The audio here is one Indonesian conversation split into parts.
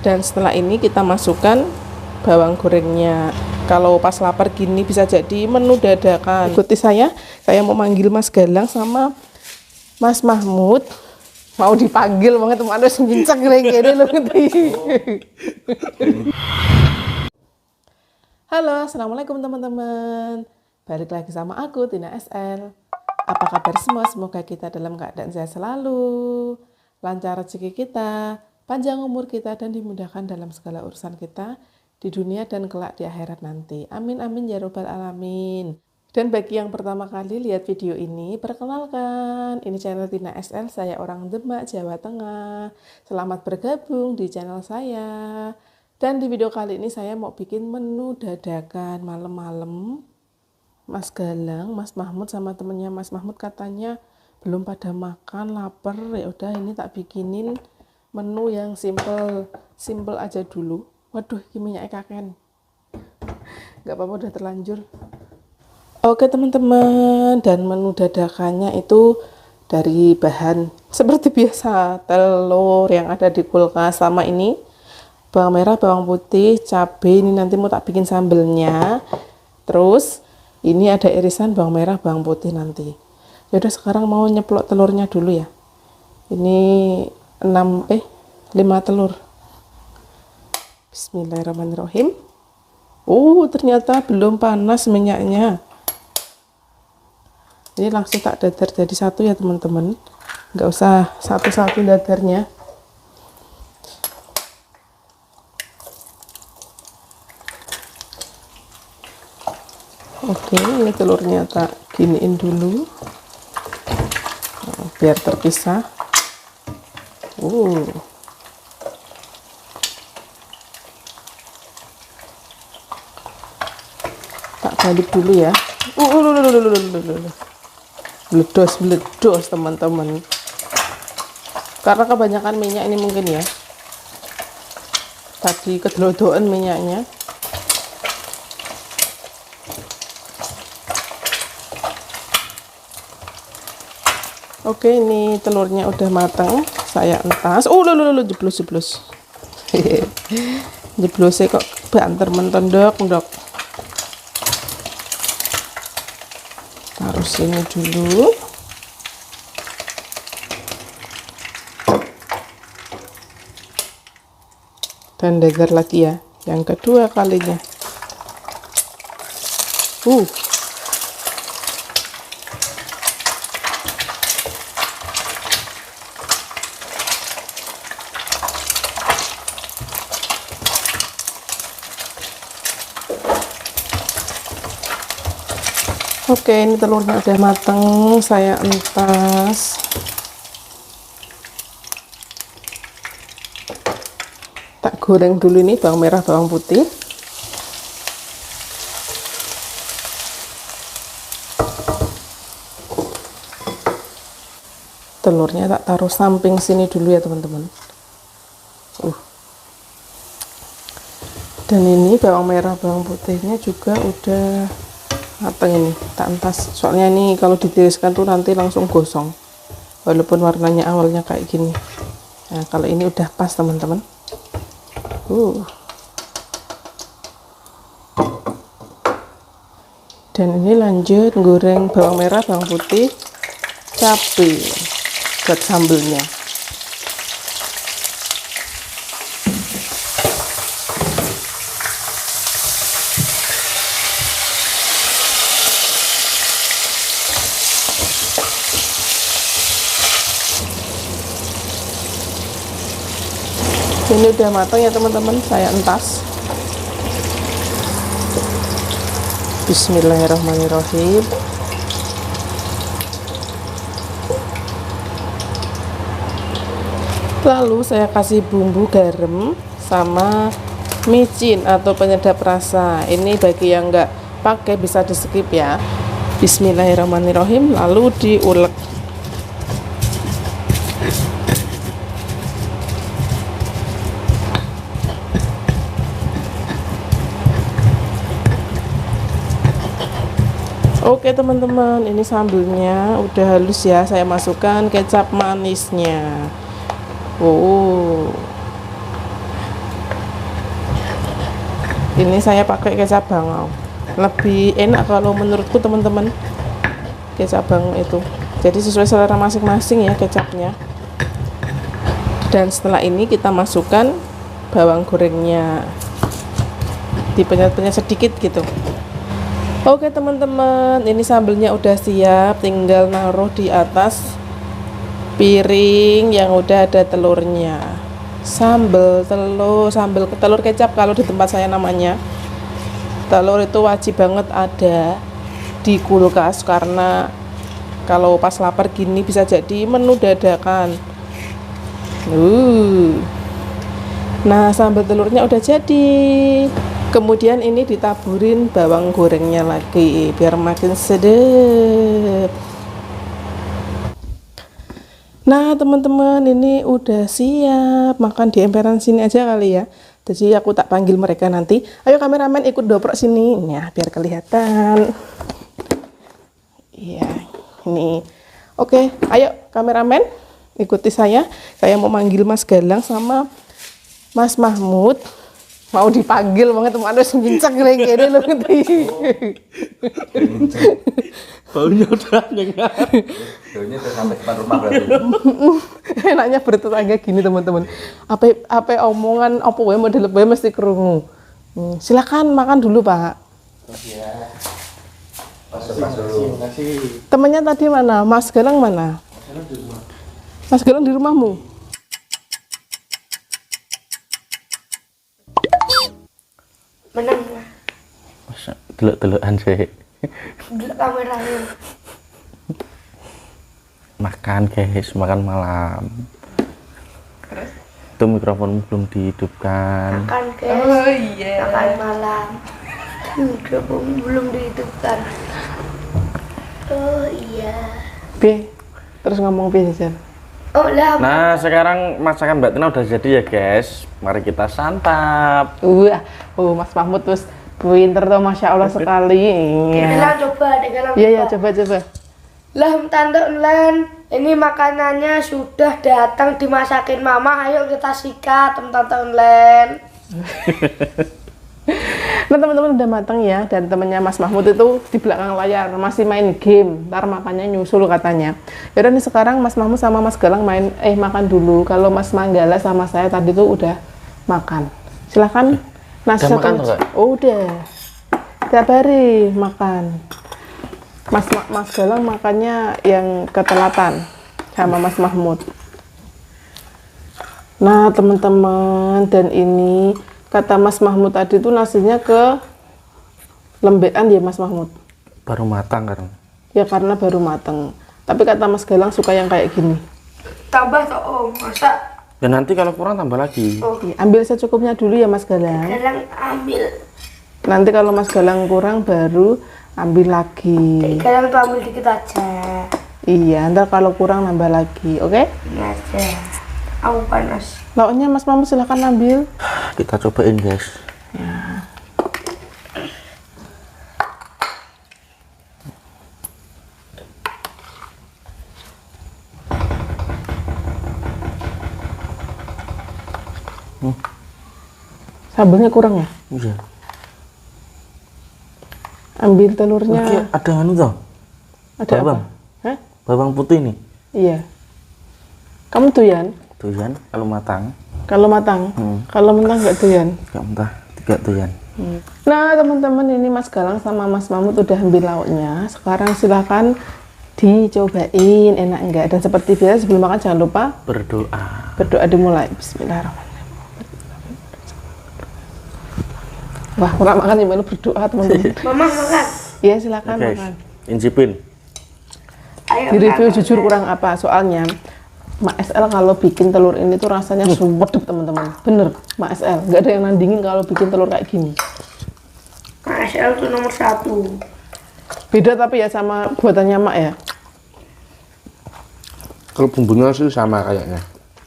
Dan setelah ini kita masukkan bawang gorengnya. Kalau pas lapar gini bisa jadi menu dadakan. Ikuti saya mau manggil Mas Galang sama Mas Mahmud. Mau dipanggil banget teman harus ngincak gini loh. Halo, assalamualaikum teman-teman. Balik lagi sama aku Tina SL. Apa kabar semua? Semoga kita dalam keadaan sehat selalu, lancar rezeki kita, panjang umur kita, dan dimudahkan dalam segala urusan kita di dunia dan kelak di akhirat nanti. Amin amin ya robbal alamin. Dan bagi yang pertama kali lihat video ini, perkenalkan, ini channel Tina SL, saya orang Demak, Jawa Tengah. Selamat bergabung di channel saya. Dan di video kali ini saya mau bikin menu dadakan malam-malam. Mas Galang, Mas Mahmud sama temennya Mas Mahmud katanya belum pada makan, lapar. Ya udah ini tak bikinin menu yang simple aja dulu. Waduh, ini minyaknya kaken. Gak apa-apa, udah terlanjur. Oke teman-teman, dan menu dadakannya itu dari bahan seperti biasa, telur yang ada di kulkas, sama ini bawang merah, bawang putih, cabai, ini nanti mau tak bikin sambelnya. Terus ini ada irisan bawang merah, bawang putih nanti. Yaudah sekarang mau nyeplok telurnya dulu ya. Ini 5 telur. Bismillahirrahmanirrahim. Ternyata belum panas minyaknya. Ini langsung tak dadar jadi satu ya teman-teman. Nggak usah satu-satu dadarnya. Oke, ini telurnya tak giniin dulu. Biar terpisah. Tak balik dulu ya. Meledos teman-teman, karena kebanyakan minyak ini mungkin ya, tadi kedelodoan minyaknya. Oke, ini telurnya udah matang, saya entas. Jeblos jeblosnya kok banter menton dok. Taruh sini dulu. Dan dadar lagi ya, yang kedua kalinya. Oke, ini telurnya udah mateng, saya entas. Tak goreng dulu ini bawang merah, bawang putih. Telurnya tak taruh samping sini dulu ya teman-teman. Dan ini bawang merah, bawang putihnya juga udah matang, ini tak entas, soalnya ini kalau ditiriskan tuh nanti langsung gosong walaupun warnanya awalnya kayak gini. Nah kalau ini udah pas teman-teman. Dan ini lanjut goreng bawang merah, bawang putih, cabai buat sambelnya. Ini udah matang ya teman-teman, saya entas. Bismillahirrahmanirrahim. Lalu saya kasih bumbu garam sama micin atau penyedap rasa. Ini bagi yang nggak pakai bisa di skip ya. Bismillahirrahmanirrahim. Lalu diulek. Oke teman-teman, ini sambelnya udah halus ya. Saya masukkan kecap manisnya. Oh, ini saya pakai kecap bangau. Lebih enak kalau menurutku teman-teman, kecap bangau itu. Jadi sesuai selera masing-masing ya kecapnya. Dan setelah ini kita masukkan bawang gorengnya, dipenyet-penyet sedikit gitu. Oke teman-teman, ini sambelnya udah siap, tinggal naruh di atas piring yang udah ada telurnya. Sambel telur kecap kalau di tempat saya namanya. Telur itu wajib banget ada di kulkas karena kalau pas lapar gini bisa jadi menu dadakan. Nah, sambal telurnya udah jadi. Kemudian ini ditaburin bawang gorengnya lagi biar makin sedap. Nah teman-teman, ini udah siap makan di emperan sini aja kali ya. Jadi aku tak panggil mereka nanti. Ayo kameramen ikut doprok sini ya biar kelihatan. Iya, ini. Oke, ayo kameramen ikuti saya. Saya mau manggil Mas Galang sama Mas Mahmud. Mau dipanggil banget teman harus ngincak gini loh ngerti. Baunya udah nyengat. Baunya udah sampai depan rumah berarti. Enaknya bertetangga gini teman-teman. Apa omongan apa wae model wae mesti krungu. Silakan makan dulu, Pak. Iya. Masuk dulu. Temannya tadi mana? Mas Galang mana? Mas Galang di rumahmu? Menang. Masa delok-delokan sih. Delok kameranya. Makan guys, makan malam. Itu mikrofon belum dihidupkan. Makan guys. Oh iya. Makan malam. Mikrofon belum dihidupkan. Oh iya. Bi, terus ngomong bi Jan. Oh lah. Nah, sekarang masakan Mbak Tina udah jadi ya guys. Mari kita santap. Mas Mahmud terus pinter tuh, masya Allah sekali. Dibilang coba, dibilang Iya, coba. Lah tante Len, ini makanannya sudah datang dimasakin mama. Ayo kita sikat tante Len. Nah teman-teman udah matang ya, dan temennya Mas Mahmud itu di belakang layar masih main game, ntar makannya nyusul katanya. Yaudah nih sekarang Mas Mahmud sama Mas Galang makan dulu. Kalau Mas Manggala sama saya tadi tuh udah makan. Silahkan nasi Udah makan satu. enggak? Oh, udah tiap hari makan. Mas Galang makannya yang ketelatan sama Mas Mahmud. Nah teman-teman, dan ini kata Mas Mahmud tadi tuh nasinya ke lembekan ya Mas Mahmud. Baru matang kan? Ya karena baru matang. Tapi kata Mas Galang suka yang kayak gini. Tambah toh om, masa? Ya nanti kalau kurang tambah lagi. Oh, Ya, ambil secukupnya dulu ya Mas Galang. Galang ambil. Nanti kalau Mas Galang kurang baru ambil lagi. Galang tuh ambil dikit aja. Iya, ntar kalau kurang nambah lagi, oke? Ini aja. Aku panas. Lauknya Mas Mahmud silahkan ambil. Kita cobain guys. Sambelnya kurang ya? Iya. Ambil telurnya. Oke, ada anu toh? Ada bawang. apa? Hah? Bawang putih nih. Iya. Kamu doyan? Doyan kalau matang. Kalau matang? Kalau mentah nggak doyan? Enggak mentah, tidak doyan. Nah teman-teman, ini Mas Galang sama Mas Mahmud udah ambil lauknya. Sekarang silahkan dicobain enak enggak. Dan seperti biasa sebelum makan jangan lupa Berdoa. berdoa dimulai. Bismillahirrahmanirrahim. Wah, kurang makan gimana berdoa teman-teman. Mama makan. Iya silakan Guys, makan. incipin. Ayo. Di review jujur kurang apa, soalnya Mak SL kalau bikin telur ini tuh rasanya suwedep teman-teman. Bener, Mak SL nggak ada yang nandingin kalau bikin telur kayak gini. KSL tuh nomor 1. Beda tapi ya sama buatannya Mak ya. Kalau bumbunya sih sama kayaknya.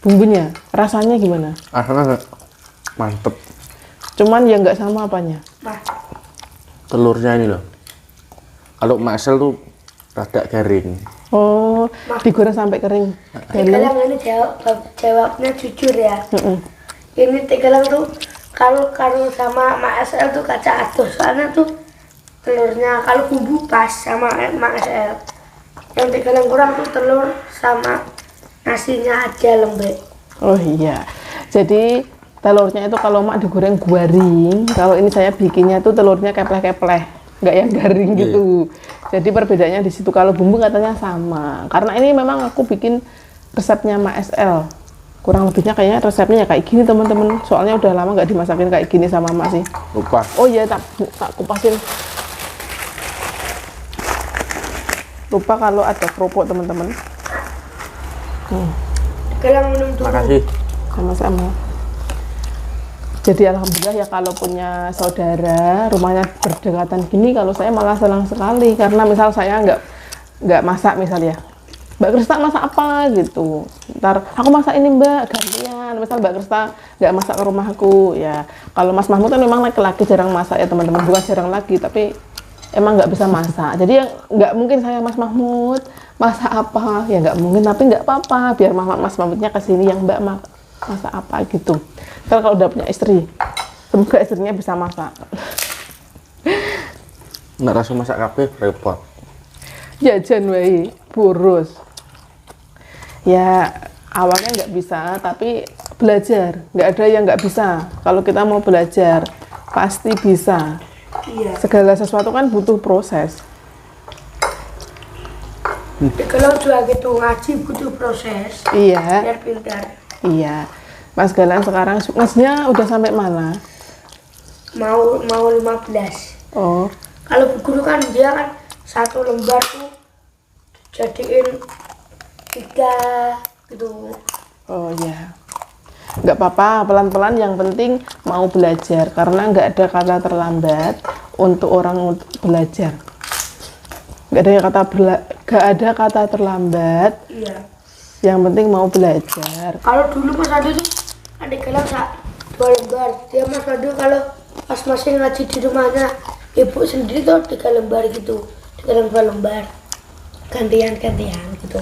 Bumbunya rasanya gimana? Rasanya mantep. Cuman ya nggak sama apanya. Nah, Telurnya ini loh. Kalau maksel tuh rada garing. Oh, digoreng sampai kering. Tenggelam ini jawabnya jujur ya. Ini tenggelam tuh kalau sama Mak SL tuh kaca atus, soalnya tuh telurnya kalau bumbu pas sama Mak SL. Yang tenggelam kurang tuh telur sama nasinya aja lembek. Oh iya, jadi telurnya itu kalau mak digoreng garing, kalau ini saya bikinnya tuh telurnya kepleh-kepleh, nggak yang garing gitu. Jadi perbedaannya di situ. Kalau bumbu katanya sama, karena ini memang aku bikin resepnya Mak SL. Kurang lebihnya kayaknya resepnya ya kayak gini teman-teman. Soalnya udah lama nggak dimasakin kayak gini sama Mak sih. Lupa. Oh iya, tak kupasin. Lupa kalau ada kerupuk teman-teman. Tenggelam minum dulu. Makasih. Sama-sama. Jadi alhamdulillah ya kalau punya saudara rumahnya berdekatan gini, kalau saya malah senang sekali karena misal saya nggak masak misalnya, Mbak Krista masak apa gitu, ntar aku masak ini Mbak gantian, misal Mbak Krista nggak masak ke rumahku ya. Kalau Mas Mahmud kan memang laki-laki jarang masak ya teman-teman, bukan jarang lagi tapi emang nggak bisa masak. Jadi yang nggak mungkin saya Mas Mahmud masak apa ya, nggak mungkin, tapi nggak apa-apa biar Mas Mahmudnya kesini yang Mbak masak apa gitu. Kalau udah punya istri, semoga istrinya bisa masak. Nggak rasa masak kabeh repot. Jajan wae boros. Ya awalnya nggak bisa, tapi belajar. Nggak ada yang nggak bisa. Kalau kita mau belajar, pasti bisa. Iya. Segala sesuatu kan butuh proses. Kalau juga gitu ngaji butuh proses. Iya, Biar pintar. iya. Mas Galang sekarang ngajinya udah sampai mana? Mau 15. Oh, Kalau bu guru kan dia kan satu lembar tuh jadiin 3 gitu. oh ya. Nggak apa-apa, pelan-pelan, yang penting mau belajar. Karena nggak ada kata terlambat untuk orang untuk belajar. Nggak ada kata terlambat. Iya. Yang penting mau belajar. Kalau dulu Mas Adu tuh adik kelas 2 lembar. Dia Mas Adu kalau pas masih ngaji di rumahnya ibu sendiri tuh 3 lembar gitu. 3 lembar. Gantian gitu.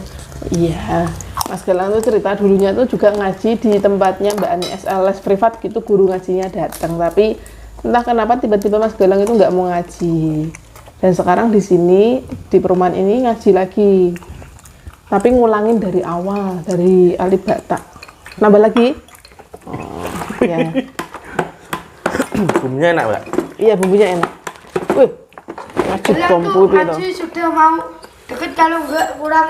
Iya, Mas Galang tuh cerita dulunya tuh juga ngaji di tempatnya Mbak Ani SL, les privat gitu, guru ngajinya datang. Tapi entah kenapa tiba-tiba Mas Galang itu nggak mau ngaji. Dan sekarang di sini, di perumahan ini ngaji lagi. Tapi ngulangin dari awal, dari alif bata. Nambah lagi? Oh, ya. Bumbunya enak, Mbak. Iya, bumbunya enak. Wih, ngaji Kalian bumbu tuh itu. ngaji sudah mau deket kalau enggak kurang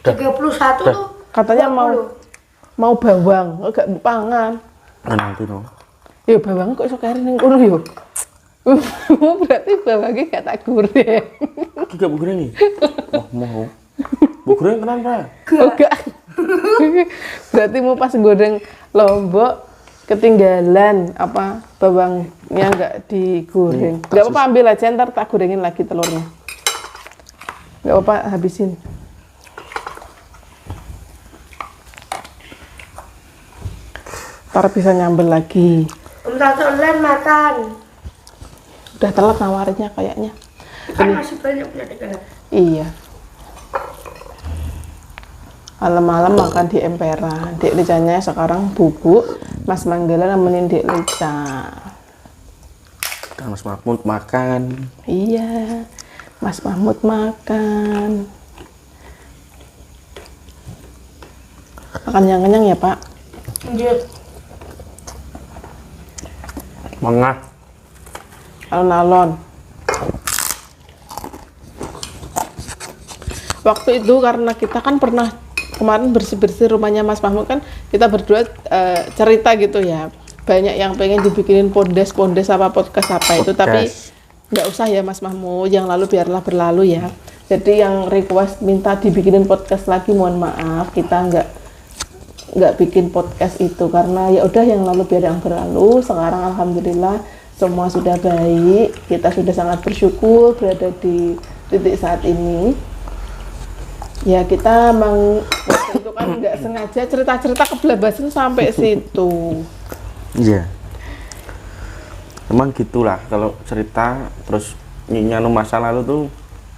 31 tuh. Katanya 20. mau bawang, enggak pangan. Nanti no. Ya bawang kok iso kari ning kono yo. Berarti bawangnya gak tak goreng. Iki gak bugureng iki. Oh, mau. Bugureng tenan, Pak. Oh, enggak. Berarti mau pas goreng lombok ketinggalan apa bawangnya enggak digoreng. Enggak apa-apa, ambil aja ntar tak gorengin lagi telurnya. Enggak apa-apa, habisin. Ntar bisa nyambel lagi. Tante online makan. Udah telat nawarinnya kayaknya. Kan masih banyak punya dekat. Iya. Malam-malam makan di emperan. Dek Licanya sekarang bubuk, Mas Manggala nemenin Dek Lica. Dan Mas Mahmud makan. Iya, Mas Mahmud makan. Makan yang kenyang ya Pak. Iya. Mangga. Alon-alon. Waktu itu karena kita kan pernah kemarin bersih-bersih rumahnya Mas Mahmud kan, kita berdua cerita gitu ya. Banyak yang pengen dibikinin pondes apa podcast apa itu, tapi nggak usah ya Mas Mahmud, yang lalu biarlah berlalu ya. Jadi yang request minta dibikinin podcast lagi, mohon maaf kita nggak bikin podcast itu karena ya udah yang lalu biar yang berlalu. Sekarang alhamdulillah semua sudah baik, kita sudah sangat bersyukur berada di titik saat ini. Ya kita waktu itu kan nggak sengaja cerita-cerita kebelabasan sampai situ. Iya. Emang gitulah kalau cerita terus nyanu masa lalu tuh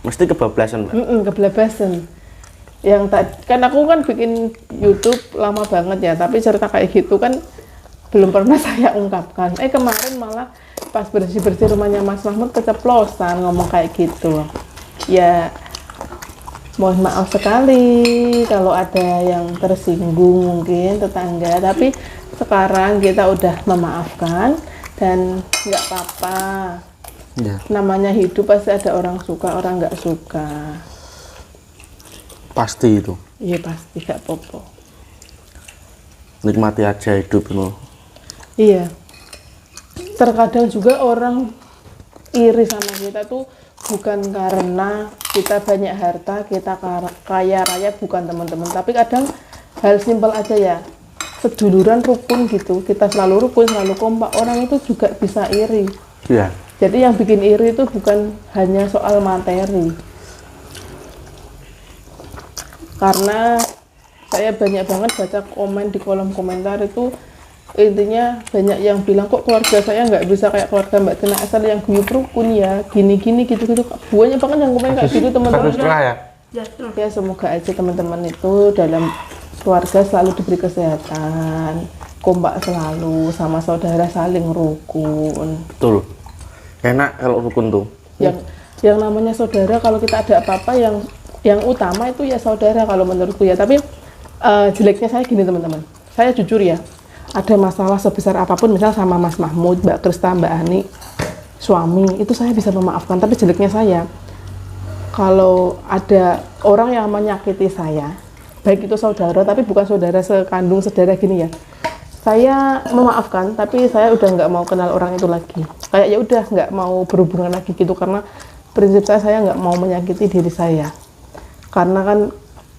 Mesti kebablasan, Mbak. Kebelabasan. Yang kan aku kan bikin YouTube lama banget ya, tapi cerita kayak gitu kan belum pernah saya ungkapkan. Kemarin malah pas bersih-bersih rumahnya Mas Mahmud keceplosan ngomong kayak gitu. Ya mohon maaf sekali kalau ada yang tersinggung mungkin tetangga, tapi sekarang kita udah memaafkan dan nggak apa-apa. Ya. Namanya hidup pasti ada orang suka, orang nggak suka. Pasti itu. Iya pasti gak apa-apa. Nikmati aja hidup itu. Iya. Terkadang juga orang iri sama kita tuh bukan karena kita banyak harta, kita kaya raya, bukan teman-teman. Tapi kadang hal simpel aja ya. Seduluran rukun gitu. Kita selalu rukun, selalu kompak. Orang itu juga bisa iri. Iya. Jadi yang bikin iri itu bukan hanya soal materi. Karena saya banyak banget baca komen di kolom komentar itu, intinya banyak yang bilang kok keluarga saya nggak bisa kayak keluarga Mbak Tina SL yang guyup rukun ya, gini-gini gitu-gitu. Banyak banget yang komen kayak gitu teman-teman. Ya. Ya semoga aja teman-teman itu dalam keluarga selalu diberi kesehatan, kompak selalu, sama saudara saling rukun. Betul. Enak kalau rukun tuh. Yang namanya saudara, kalau kita ada apa-apa yang utama itu ya saudara kalau menurutku ya. Tapi jeleknya saya gini teman-teman, saya jujur ya, ada masalah sebesar apapun misal sama Mas Mahmud, Mbak Krista, Mbak Ani, suami, itu saya bisa memaafkan. Tapi jeleknya saya, kalau ada orang yang menyakiti saya, baik itu saudara tapi bukan saudara sekandung sedarah gini ya, saya memaafkan tapi saya udah nggak mau kenal orang itu lagi, kayak ya udah nggak mau berhubungan lagi gitu. Karena prinsip saya nggak mau menyakiti diri saya. Karena kan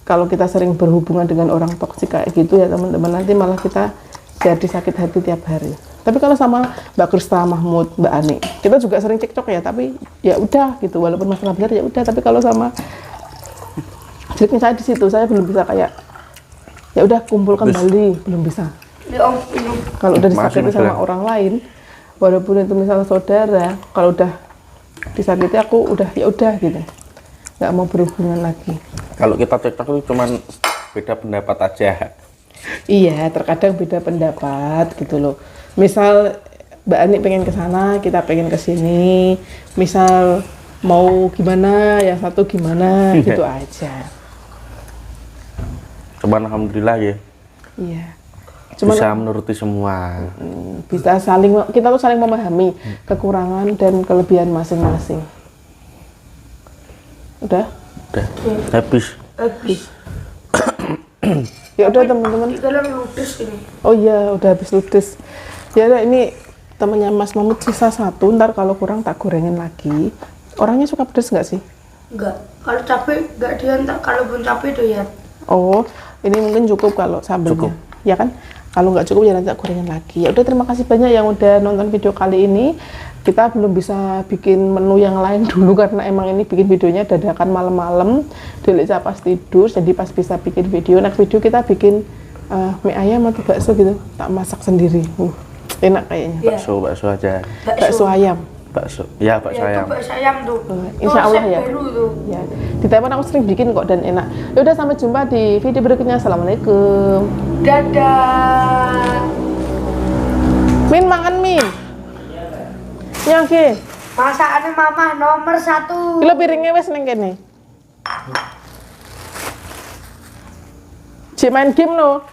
kalau kita sering berhubungan dengan orang toksik kayak gitu ya teman-teman, nanti malah kita jadi sakit hati tiap hari. Tapi kalau sama Mbak Krista, Mahmud, Mbak Ani, kita juga sering cekcok ya, tapi ya udah gitu, walaupun masalah besar ya udah. Tapi kalau sama jeleknya saya di situ, saya belum bisa kayak ya udah kumpul kembali, belum bisa. Kalau udah disakiti sama orang lain, walaupun itu misalnya saudara, kalau udah disakiti aku udah ya udah gitu, nggak mau berhubungan lagi. Kalau kita cekcok itu cuman beda pendapat aja. Iya, terkadang beda pendapat gitu loh. Misal Mbak Ani pengen ke sana, kita pengen ke sini. Misal mau gimana, yang satu gimana, gitu aja. Cuman alhamdulillah ya. Iya. Cuman bisa menuruti semua. Bisa kita tuh saling memahami kekurangan dan kelebihan masing-masing. Udah? Udah. Habis. Ya udah teman-teman. Oh iya, udah habis ludes. Ya udah, ini temannya Mas Mahmud sisa satu, ntar kalau kurang tak gorengin lagi. Orangnya suka pedas nggak sih? Enggak. Kalau capek enggak diantar, kalau pun capek doyan. Oh, ini mungkin cukup kalau sambelnya. Cukup. Ya kan? Kalau nggak cukup ya nanti tak gorengin lagi. Ya udah, terima kasih banyak yang udah nonton video kali ini. Kita belum bisa bikin menu yang lain dulu karena emang ini bikin videonya dadakan malam-malam. Dilica pas tidur, jadi pas bisa bikin video. Next video kita bikin mie ayam atau bakso gitu. Tak masak sendiri. Enak kayaknya. Bakso aja. Bakso ayam. Bakso. Ya, bakso ayam. Bakso ayam tuh. Insya Allah ya. Baru tuh. Ya. Di Taiwan aku sering bikin kok dan enak. Ya udah, sampai jumpa di video berikutnya. Assalamualaikum. Dadah. Min, mangan Min. Nyake. Masakannya mama nomor 1. Kilo piringnya wes neng kene. Cik main game lo.